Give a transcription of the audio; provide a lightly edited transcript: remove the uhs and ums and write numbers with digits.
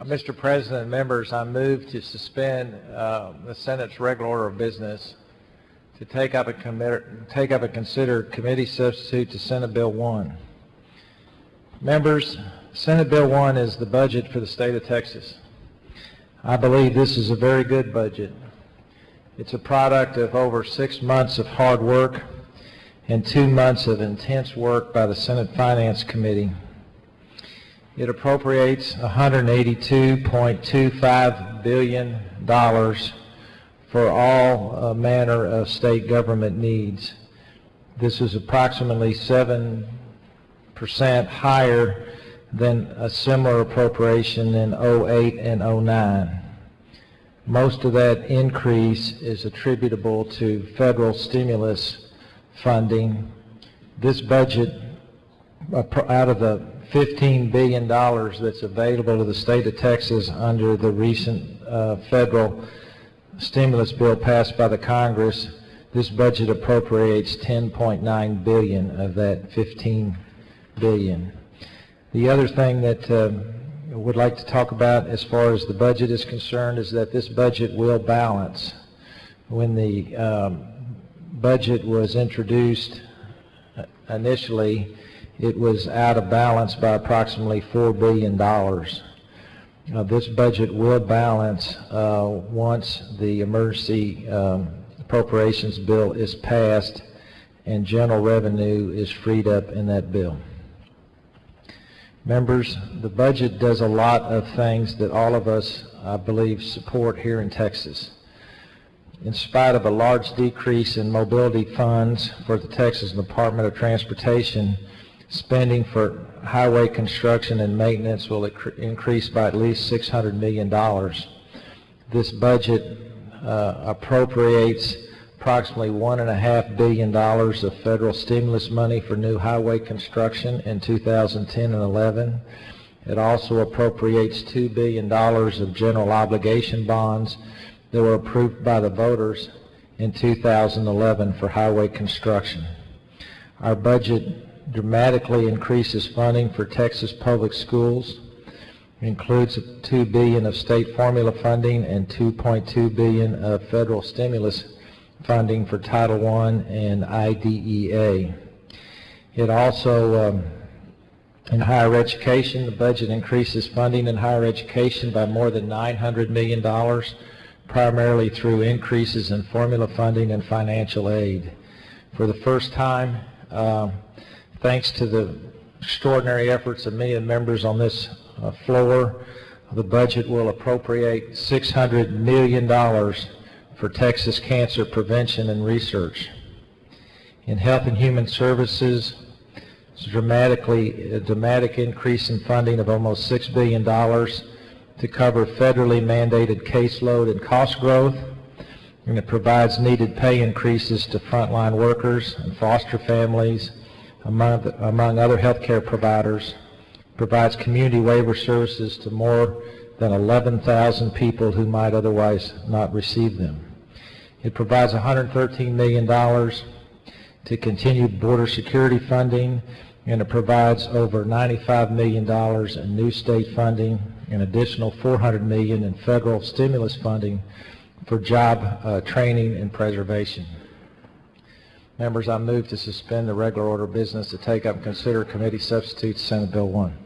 Mr. President, members, I move to suspend the Senate's regular order of business to take up and consider committee substitute to Senate Bill 1. Members, Senate Bill 1 is the budget for the state of Texas. I believe this is a very good budget. It's a product of over 6 months of hard work and 2 months of intense work by the Senate Finance Committee. It appropriates $182.25 billion for all manner of state government needs. This is approximately 7% higher than a similar appropriation in 08 and 09. Most of that increase is attributable to federal stimulus funding. This budget, out of the $15 billion that's available to the state of Texas under the recent federal stimulus bill passed by the Congress, this budget appropriates $10.9 billion of that $15 billion. The other thing that I would like to talk about as far as the budget is concerned is that this budget will balance. When the budget was introduced initially, it was out of balance by approximately $4 billion. This budget will balance once the emergency appropriations bill is passed and general revenue is freed up in that bill. Members, the budget does a lot of things that all of us, I believe, support here in Texas. In spite of a large decrease in mobility funds for the Texas Department of Transportation, spending for highway construction and maintenance will increase by at least $600 million. This budget appropriates approximately $1.5 billion of federal stimulus money for new highway construction in 2010 and 11. It also appropriates $2 billion of general obligation bonds that were approved by the voters in 2011 for highway construction. Our budget dramatically increases funding for Texas public schools. It includes $2 billion of state formula funding and $2.2 billion of federal stimulus funding for Title I and IDEA. It also, in higher education, the budget increases funding in higher education by more than $900 million, primarily through increases in formula funding and financial aid. For the first time, thanks to the extraordinary efforts of many of the members on this floor, the budget will appropriate $600 million for Texas cancer prevention and research. In Health and Human Services, it's a dramatic increase in funding of almost $6 billion to cover federally mandated caseload and cost growth, and it provides needed pay increases to frontline workers and foster families, among other healthcare providers, provides community waiver services to more than 11,000 people who might otherwise not receive them. It provides $113 million to continued border security funding, and it provides over $95 million in new state funding, an additional $400 million in federal stimulus funding for job training and preservation. Members, I move to suspend the regular order of business to take up and consider committee substitute Senate Bill 1.